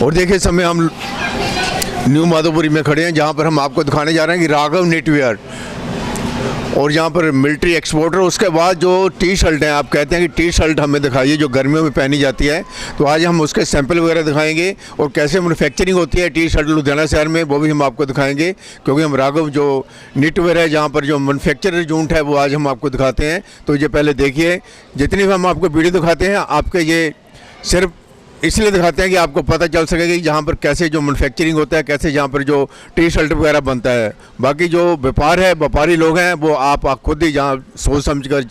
और देखिए इस समय हम न्यू माधोपुरी में खड़े हैं, जहाँ पर हम आपको दिखाने जा रहे हैं कि राघव नेटवेयर और यहाँ पर मिलिट्री एक्सपोर्टर। उसके बाद जो टी शर्ट हैं, आप कहते हैं कि टी शर्ट हमें दिखाइए जो गर्मियों में पहनी जाती है, तो आज हम उसके सैंपल वगैरह दिखाएंगे और कैसे मैन्युफैक्चरिंग होती है टी शर्ट लुधियाना शहर में, वो भी हम आपको दिखाएंगे। क्योंकि हम राघव जो नेटवेयर है, जहाँ पर जो मैन्युफैक्चरर यूनिट है, वो आज हम आपको दिखाते हैं। तो ये पहले देखिए, जितनी भी हम आपको वीडियो दिखाते हैं आपके ये सिर्फ इसलिए दिखाते हैं कि आपको पता चल सके कि जहाँ पर कैसे जो मैन्युफैक्चरिंग होता है, कैसे जहाँ पर जो टी शर्ट वगैरह बनता है। बाकी जो व्यापार है, व्यापारी लोग हैं, वो आप खुद ही जहाँ सोच समझ कर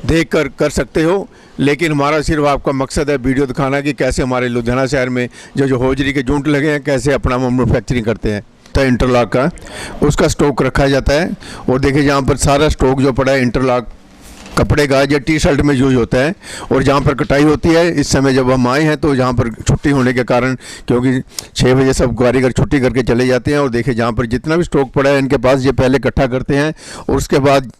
देख कर सकते हो। लेकिन हमारा सिर्फ आपका मकसद है वीडियो दिखाना कि कैसे हमारे लुधियाना शहर में जो हौजरी के यूनिट लगे हैं, कैसे अपना मैन्युफैक्चरिंग करते हैं। तो इंटरलॉक का उसका स्टॉक रखा जाता है। और देखिए यहाँ पर सारा स्टॉक जो पड़ा है इंटरलॉक कपड़े का या टी शर्ट में यूज होता है। और जहाँ पर कटाई होती है, इस समय जब हम आए हैं तो जहाँ पर छुट्टी होने के कारण, क्योंकि 6 बजे सब कारीगर छुट्टी करके चले जाते हैं। और देखिए जहाँ पर जितना भी स्टॉक पड़ा है इनके पास, ये पहले इकट्ठा करते हैं और उसके बाद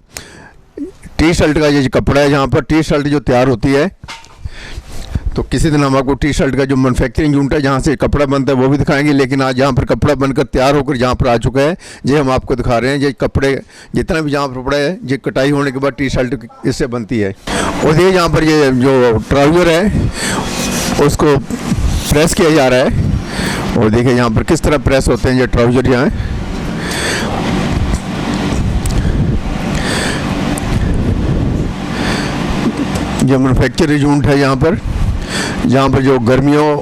टी शर्ट का ये कपड़ा है, जहाँ पर टी शर्ट जो तैयार होती है, तो किसी दिन हम आपको टी शर्ट का जो मैन्युफैक्चरिंग यूनिट है जहाँ से कपड़ा बनता है वो भी दिखाएंगे। लेकिन आज जहाँ पर कपड़ा बनकर तैयार होकर जहाँ पर आ चुका है, ये हम आपको दिखा रहे हैं। ये कपड़े जितना भी जहाँ पर पड़ा है, ये कटाई होने के बाद टी शर्ट इससे बनती है। और ये यहाँ पर ये जो ट्राउज़र है उसको प्रेस किया जा रहा है। और देखिए यहाँ पर किस तरह प्रेस होते हैं ये ट्राउज़र यहाँ। जो मैन्युफैक्चरिंग यूनिट है यहाँ पर, जहाँ पर जो गर्मियों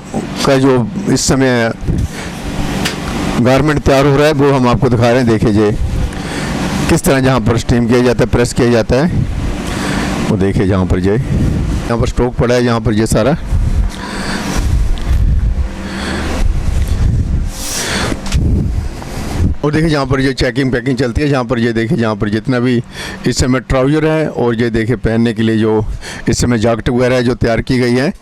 का जो इस समय गारमेंट तैयार हो रहा है, वो हम आपको दिखा रहे हैं। देखिए जी किस तरह जहाँ पर स्टीम किया जाता है, प्रेस किया जाता है। वो देखिए जहाँ पर ये यहाँ पर स्टॉक पड़ा है, यहाँ पर ये सारा। और देखिए जहाँ पर ये चेकिंग पैकिंग चलती है, जहाँ पर ये देखिए जहाँ पर जितना भी इस समय ट्राउज़र है और ये देखिए पहनने के लिए जो इस समय जैकेट वगैरह है जो तैयार की गई है।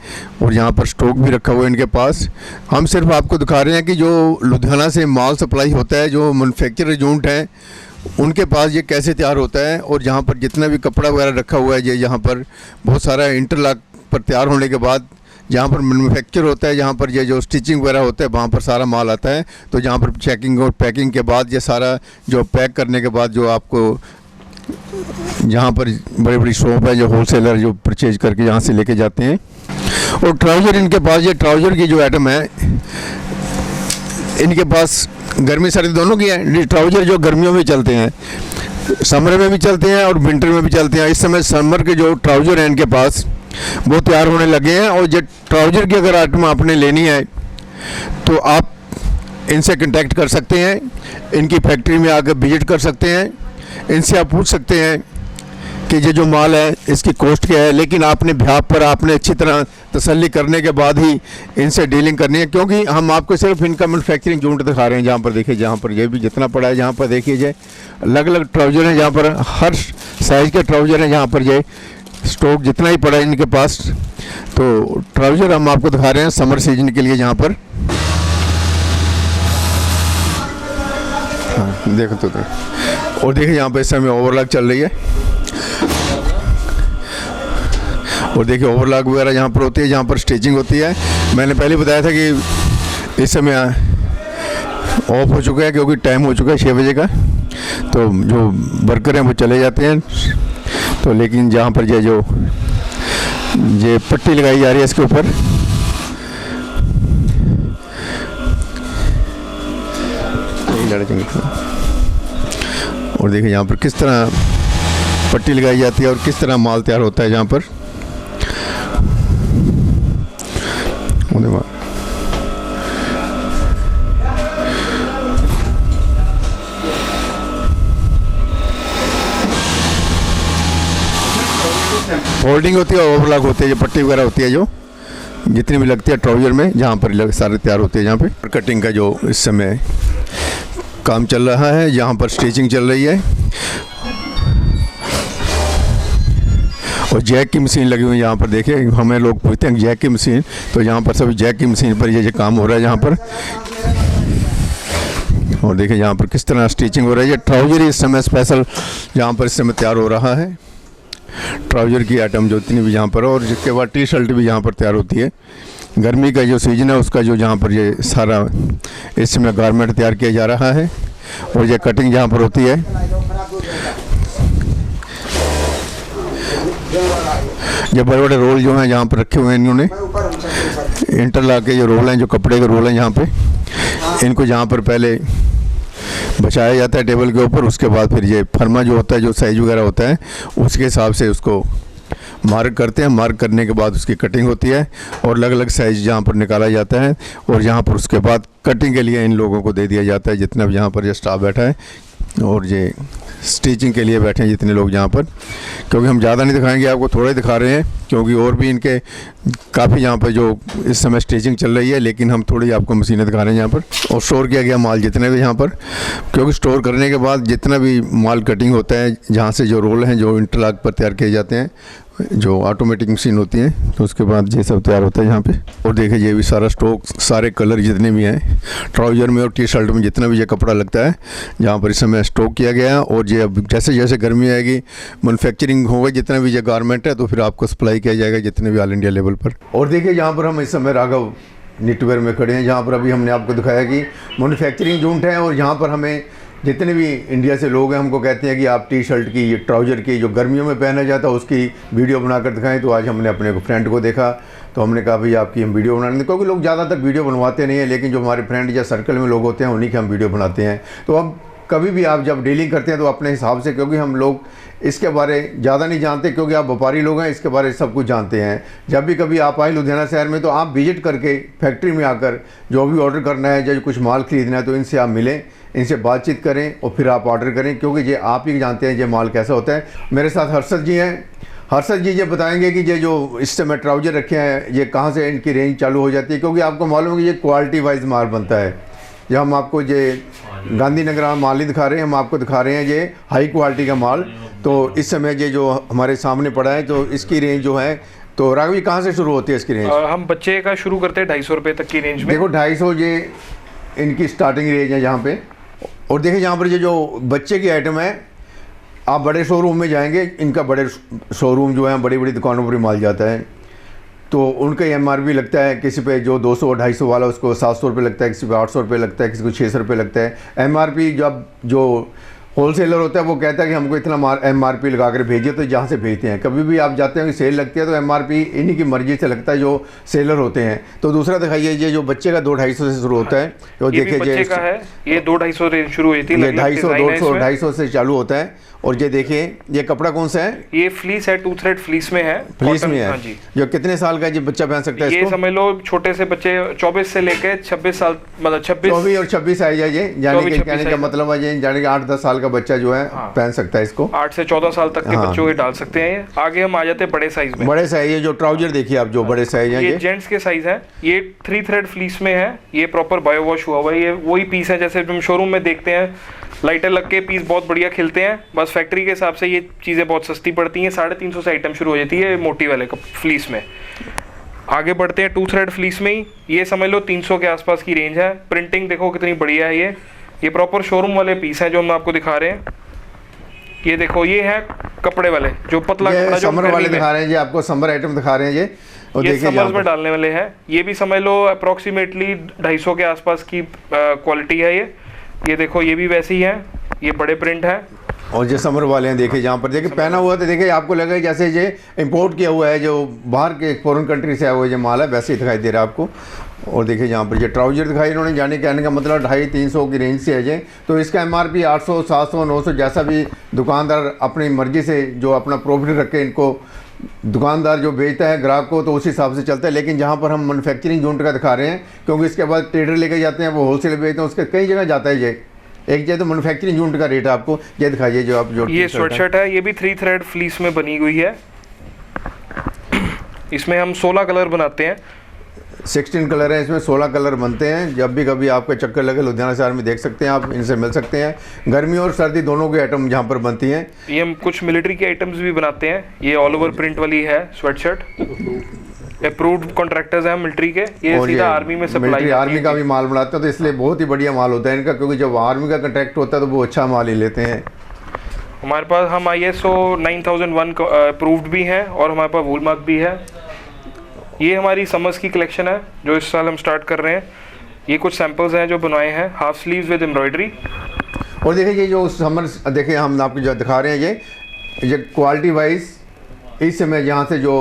और यहाँ पर स्टॉक भी रखा हुआ है इनके पास। हम सिर्फ आपको दिखा रहे हैं कि जो लुधियाना से माल सप्लाई होता है, जो मैन्युफैक्चरर यूनिट है, उनके पास ये कैसे तैयार होता है। और जहाँ पर जितना भी कपड़ा वगैरह रखा हुआ है, ये यहाँ पर बहुत सारा इंटरलॉक पर तैयार होने के बाद जहाँ पर मैन्युफैक्चर होता है, जहाँ पर ये जो स्टिचिंग वगैरह होता है, वहाँ पर सारा माल आता है। तो जहाँ पर चेकिंग और पैकिंग के बाद ये सारा जो पैक करने के बाद जो आपको जहाँ पर बड़ी बड़ी शॉप है, जो होलसेलर जो परचेज करके यहाँ से लेके जाते हैं। और ट्राउज़र इनके पास, ये ट्राउज़र की जो आइटम है इनके पास गर्मी सर्दी दोनों की है। ये ट्राउज़र जो गर्मियों में चलते हैं, समर में भी चलते हैं और विंटर में भी चलते हैं। इस समय समर के जो ट्राउज़र हैं इनके पास वो तैयार होने लगे हैं। और जो ट्राउज़र की अगर आइटम आपने लेनी है तो आप इनसे कांटेक्ट कर सकते हैं, इनकी फैक्ट्री में आकर विजिट कर सकते हैं। इनसे आप पूछ सकते हैं कि ये जो माल है इसकी कॉस्ट क्या है। लेकिन आपने भ्याप पर आपने अच्छी तरह तसल्ली करने के बाद ही इनसे डीलिंग करनी है, क्योंकि हम आपको सिर्फ इनका मैन्युफैक्चरिंग यूनिट दिखा रहे हैं। जहाँ पर देखिए, जहाँ पर ये भी जितना पड़ा है, जहाँ पर देखिए ये अलग अलग ट्राउज़र हैं, जहाँ पर हर साइज़ के ट्राउज़र हैं। जहाँ पर ये स्टॉक जितना ही पड़ा है इनके पास, तो ट्राउज़र हम आपको दिखा रहे हैं समर सीजन के लिए। जहाँ पर हाँ देखो तो और देखिए यहाँ पर इस समय ओवरलॉक चल रही है। और देखिए ओवरलॉक वगैरह जहाँ पर होती है, जहाँ पर स्टिचिंग होती है। मैंने पहले बताया था कि इस समय ऑफ हो चुका है क्योंकि टाइम हो चुका है 6 बजे का, तो जो वर्कर हैं वो चले जाते हैं। तो लेकिन जहाँ पर ये पट्टी लगाई जा रही है इसके ऊपर, और देखिए यहाँ पर किस तरह पट्टी लगाई जाती है और किस तरह माल तैयार होता है। जहाँ पर फोल्डिंग होती है, ओवरलॉक होती है, जो पट्टी वगैरह होती है जो जितनी भी लगती है ट्राउज़र में, जहाँ पर सारे तैयार होते हैं। जहाँ पे कटिंग का जो इस समय काम चल रहा है, जहाँ पर स्टिचिंग चल रही है और जैक की मशीन लगी हुई है। यहाँ पर देखिए, हमें लोग पूछते हैं जैक की मशीन, तो यहाँ पर सभी जैक की मशीन पर ये काम हो रहा है जहाँ पर। और देखिए यहाँ पर किस तरह स्टिचिंग हो रही है। ये ट्राउज़र इस समय स्पेशल जहाँ पर इस समय तैयार हो रहा है। ट्राउज़र की आइटम जो इतनी भी यहाँ पर, और जिसके बाद टी शर्ट भी यहाँ पर तैयार होती है। गर्मी का जो सीजन है उसका जो जहाँ पर ये सारा इस समय गारमेंट तैयार किया जा रहा है और ये कटिंग जहाँ पर होती है, ये बड़े बड़े रोल जो हैं जहाँ पर रखे हुए हैं इन्होंने इंटरलॉक के जो रोल हैं, जो कपड़े के रोल हैं यहाँ पे, इनको जहाँ पर पहले बचाया जाता है टेबल के ऊपर, उसके बाद फिर ये फर्मा जो होता है, जो साइज वगैरह होता है उसके हिसाब से उसको मार्क करते हैं। मार्क करने के बाद उसकी कटिंग होती है और अलग अलग साइज़ जहाँ पर निकाला जाता है और यहाँ पर उसके बाद कटिंग के लिए इन लोगों को दे दिया जाता है, जितना भी यहाँ पर ये स्टाफ बैठा है और ये स्टिचिंग के लिए बैठे हैं जितने लोग यहाँ पर। क्योंकि हम ज़्यादा नहीं दिखाएंगे आपको, थोड़ा ही दिखा रहे हैं क्योंकि और भी इनके काफ़ी यहाँ पर जो इस समय स्टिचिंग चल रही है, लेकिन हम थोड़ी आपको मशीनें दिखा रहे हैं यहाँ पर। और स्टोर किया गया माल जितने भी यहाँ पर, क्योंकि स्टोर करने के बाद जितना भी माल कटिंग होता है, जहाँ से जो रोल हैं जो इंटरलॉक पर तैयार किए जाते हैं, जो ऑटोमेटिक मशीन होती है, तो उसके बाद ये सब तैयार होता है यहाँ पे। और देखिए ये भी सारा स्टॉक, सारे कलर जितने भी हैं ट्राउज़र में और टी शर्ट में जितना भी ये कपड़ा लगता है, जहाँ पर इस समय स्टॉक किया गया है। और ये अब जैसे जैसे गर्मी आएगी, मैन्युफैक्चरिंग होगा जितना भी ये गारमेंट है, तो फिर आपको सप्लाई किया जाएगा जितने भी ऑल इंडिया लेवल पर। और देखिए यहाँ पर हम इस समय राघव निटवेयर में खड़े हैं, जहाँ पर अभी हमने आपको दिखाया कि मैन्युफैक्चरिंग यूनिट है और यहाँ पर हमें जितने भी इंडिया से लोग हैं हमको कहते हैं कि आप टी शर्ट की, ट्राउज़र की जो गर्मियों में पहना जाता है उसकी वीडियो बनाकर दिखाएं। तो आज हमने अपने फ्रेंड को देखा तो हमने कहा भाई आपकी हम वीडियो बनाने, क्योंकि लोग ज़्यादातर वीडियो बनवाते नहीं हैं, लेकिन जो हमारे फ्रेंड या सर्कल में लोग होते हैं उन्हीं के हम वीडियो बनाते हैं। तो अब कभी भी आप जब डीलिंग करते हैं तो अपने हिसाब से, क्योंकि हम लोग इसके बारे ज़्यादा नहीं जानते, क्योंकि आप व्यापारी लोग हैं, इसके बारे सब कुछ जानते हैं। जब भी कभी आप आए लुधियाना शहर में तो आप विजिट करके फैक्ट्री में आकर जो भी ऑर्डर करना है, जो कुछ माल ख़रीदना है, तो इनसे आप मिलें, इनसे बातचीत करें और फिर आप ऑर्डर करें, क्योंकि ये आप ही जानते हैं ये माल कैसा होता है। मेरे साथ हर्षद जी हैं। हर्षद जी ये बताएंगे कि ये जो इस समय ट्राउज़र रखे हैं ये कहाँ से इनकी रेंज चालू हो जाती है, क्योंकि आपको मालूम है कि ये क्वालिटी वाइज माल बनता है। जब हम आपको ये गांधीनगर माल नहीं दिखा रहे हैं, हम आपको दिखा रहे हैं ये हाई क्वालिटी का माल। तो इस समय ये जो हमारे सामने पड़ा है, तो इसकी रेंज जो है, तो राघव जी कहाँ से शुरू होती है इसकी रेंज? हम बच्चे का शुरू करते हैं 250 रुपये तक की रेंज में। देखो 250 ये इनकी स्टार्टिंग रेंज है यहाँ पे। और देखिए यहाँ पर ये जो बच्चे की आइटम है, आप बड़े शोरूम में जाएंगे, इनका बड़े शोरूम जो है बड़ी बड़ी दुकानों पर माल जाता है, तो उनका MRP लगता है किसी पे जो 200-250 वाला उसको 700 रुपये लगता है, किसी पे 800 रुपये लगता है, किसी को 600 रुपये लगता है। MRP जब जो होलसेलर होता है वो कहता है कि हमको इतना MRP लगा कर भेजिए, तो जहाँ से भेजते हैं। कभी भी आप जाते हैं कि सेल लगती है तो MRP इन्हीं की मर्जी से लगता है जो सेलर होते हैं। तो दूसरा दिखाइए, ये जो बच्चे का 200-250 से शुरू होता है, तो देखिए बच्चे का है ये 200-250 रेंज शुरू हुई थी, 250 से चालू होता है। और ये देखिए ये कपड़ा कौन सा है? ये फ्लीस है, 2 थ्रेड फ्लीस में है। फ्लीस में है जी। जो कितने साल का ये बच्चा पहन सकता है ये इसको? समझ लो छोटे से बच्चे 24 से लेके 26 साल, मतलब 24 और 26 साइज है ये, यानी कि कहने का मतलब है ये, यानी कि 8-10 साल का बच्चा जो है पहन सकता है इसको। 8 से 14 साल तक के बच्चों के डाल सकते हैं। आगे हम आ जाते हैं बड़े साइज में। बड़े साइज, ये जो ट्राउजर देखिए आप, जो बड़े साइज है ये जेंट्स के साइज है। ये 3 थ्रेड फ्लीस में है, ये प्रॉपर बायो वॉश हुआ हुआ है। ये वही पीस है जैसे हम शोरूम में देखते हैं, लाइटर लग के पीस बहुत बढ़िया खिलते हैं। बस फैक्ट्री के हिसाब से ये चीज़ें बहुत सस्ती पड़ती हैं। 350 से आइटम शुरू हो जाती है मोटी वाले फ्लीस में। आगे बढ़ते हैं 2 थ्रेड फ्लीस में ही, ये समझ लो 300 के आसपास की रेंज है। प्रिंटिंग देखो कितनी बढ़िया है। ये प्रॉपर शोरूम वाले पीस हैं जो हम आपको दिखा रहे हैं। ये देखो ये है कपड़े वाले, जो पतला कपड़ा, जो समर वाले दिखा रहे हैं जी, आपको समर आइटम दिखा रहे हैं ये। और ये समर्स में डालने वाले हैं। ये भी समझ लो अप्रोक्सीमेटली 250 के आसपास की क्वालिटी है ये देखो ये भी वैसी ही है, ये बड़े प्रिंट है। और जो समर वाले हैं देखिए, जहाँ पर देखिए पहना हुआ, तो देखिए आपको लगे जैसे ये इंपोर्ट किया हुआ है, जो बाहर के फॉरेन कंट्री से आया हुआ जो माल है वैसे ही दिखाई दे रहा है आपको। और देखिए यहाँ पर ये ट्राउजर दिखाई इन्होंने, जाने कहने का मतलब 250-300 की रेंज से है ये। तो इसका MRP 800, 700, 900 जैसा भी दुकानदार अपनी मर्जी से जो अपना प्रॉफिट रख के इनको दुकानदार जो बेचता है ग्राहक को, तो उस हिसाब से चलता है। लेकिन जहाँ पर हम मैन्युफैक्चरिंग यूनिट का दिखा रहे हैं, क्योंकि इसके बाद ट्रेडर लेके जाते हैं, वो होलसेल बेचते हैं, उसके कई जगह जाता है ये। एक जगह तो मैन्युफैक्चरिंग यूनिट का रेट है आपको ये दिखाइए, जो आप जो ये स्वेटशर्ट है, ये भी 3 थ्रेड फ्लीस में बनी हुई है। इसमें हम 16 कलर बनाते हैं। 16 कलर हैं इसमें, 16 कलर बनते हैं। जब भी कभी आपका चक्कर लगे लुधियाना शहर में देख सकते हैं आप, इनसे मिल सकते हैं। गर्मी और सर्दी दोनों के आइटम यहाँ पर बनती हैं। ये हम कुछ मिलिट्री के आइटम्स भी बनाते हैं। ये ऑल ओवर प्रिंट वाली है स्वेटशर्ट, अप्रूव्ड कॉन्ट्रैक्टर्स हैं मिलिट्री के। ये सीधा आर्मी में सप्लाई, आर्मी का भी माल बनाते हैं, तो इसलिए बहुत ही बढ़िया माल होता है इनका, क्योंकि जब आर्मी का कॉन्ट्रैक्ट होता है तो वो अच्छा माल ही लेते हैं। हमारे पास हम ISO 9001 अप्रूव्ड भी हैं और हमारे पास वूल मार्क भी है। ये हमारी समर्स की कलेक्शन है जो इस साल हम स्टार्ट कर रहे हैं। ये कुछ सैंपल्स हैं जो बनवाए हैं, हाफ स्लीव्स विद एम्ब्रॉयडरी। और देखिए ये जो समर, देखिए हम आपको जो दिखा रहे हैं ये क्वालिटी वाइज इस समय यहाँ से जो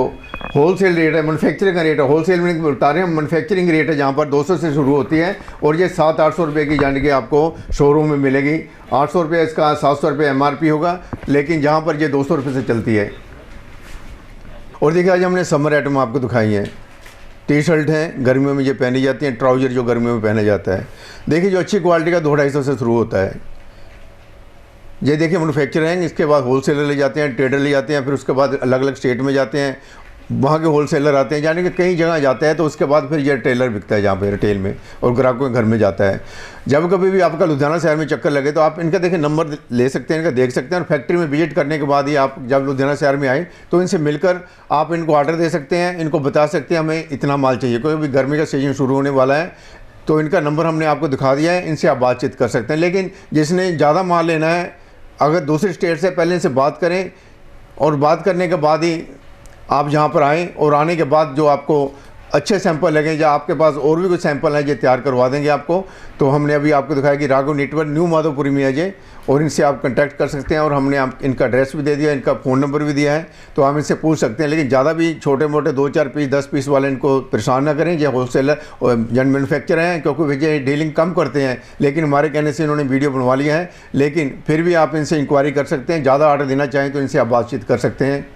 होलसेल रेट है, मैन्युफैक्चरिंग का रेट है, होलसेल में बता रहे हैं, मैन्युफैक्चरिंग रेट है जहाँ पर 200 से शुरू होती है और ये 700-800 रुपये की यानी कि आपको शोरूम में मिलेगी। 800 रुपये इसका, 700 रुपये MRP होगा, लेकिन जहाँ पर ये 200 रुपये से चलती है। और देखिए आज हमने समर आइटम आपको दिखाई हैं। टी शर्ट हैं, गर्मियों में ये पहनी जाती हैं, ट्राउज़र जो गर्मियों में पहना जाता है। देखिए जो अच्छी क्वालिटी का 200-250 से शुरू होता है। ये देखिए मैन्युफैक्चर हैं, इसके बाद होलसेलर ले जाते हैं, ट्रेडर ले जाते हैं, फिर उसके बाद अलग अलग स्टेट में जाते हैं, वहाँ के होलसेलर आते हैं, यानी कि कई जगह जाता है, तो उसके बाद फिर ये टेलर बिकता है जहाँ पे रिटेल में और ग्राहकों के घर में जाता है। जब कभी भी आपका लुधियाना शहर में चक्कर लगे तो आप इनका देखिए नंबर ले सकते हैं, इनका देख सकते हैं, और फैक्ट्री में विजिट करने के बाद ही आप जब लुधियाना शहर में आए तो इनसे मिलकर आप इनको ऑर्डर दे सकते हैं, इनको बता सकते हैं हमें इतना माल चाहिए, क्योंकि अभी गर्मी का सीजन शुरू होने वाला है। तो इनका नंबर हमने आपको दिखा दिया है, इनसे आप बातचीत कर सकते हैं। लेकिन जिसने ज़्यादा माल लेना है, अगर दूसरे स्टेट से पहले इनसे बात करें और बात करने के बाद ही आप यहाँ पर आएँ, और आने के बाद जो आपको अच्छे सैंपल लगे या आपके पास और भी कुछ सैंपल हैं जो तैयार करवा देंगे आपको। तो हमने अभी आपको दिखाया कि राघव नेटवर्क न्यू माधोपुरी में है ये, और इनसे आप कांटेक्ट कर सकते हैं, और हमने आप इनका एड्रेस भी दे दिया, इनका फ़ोन नंबर भी दिया है, तो आप इनसे पूछ सकते हैं। लेकिन ज़्यादा भी छोटे मोटे 2-4 पीस 10 पीस वाले इनको परेशान ना करें, ये होलसेलर और जन मैन्युफैक्चर हैं, क्योंकि ये डीलिंग कम करते हैं, लेकिन हमारे कहने से इन्होंने वीडियो बनवा लिया है। लेकिन फिर भी आप इनसे इंक्वायरी कर सकते हैं, ज़्यादा ऑर्डर देना चाहें तो इनसे आप बातचीत कर सकते हैं।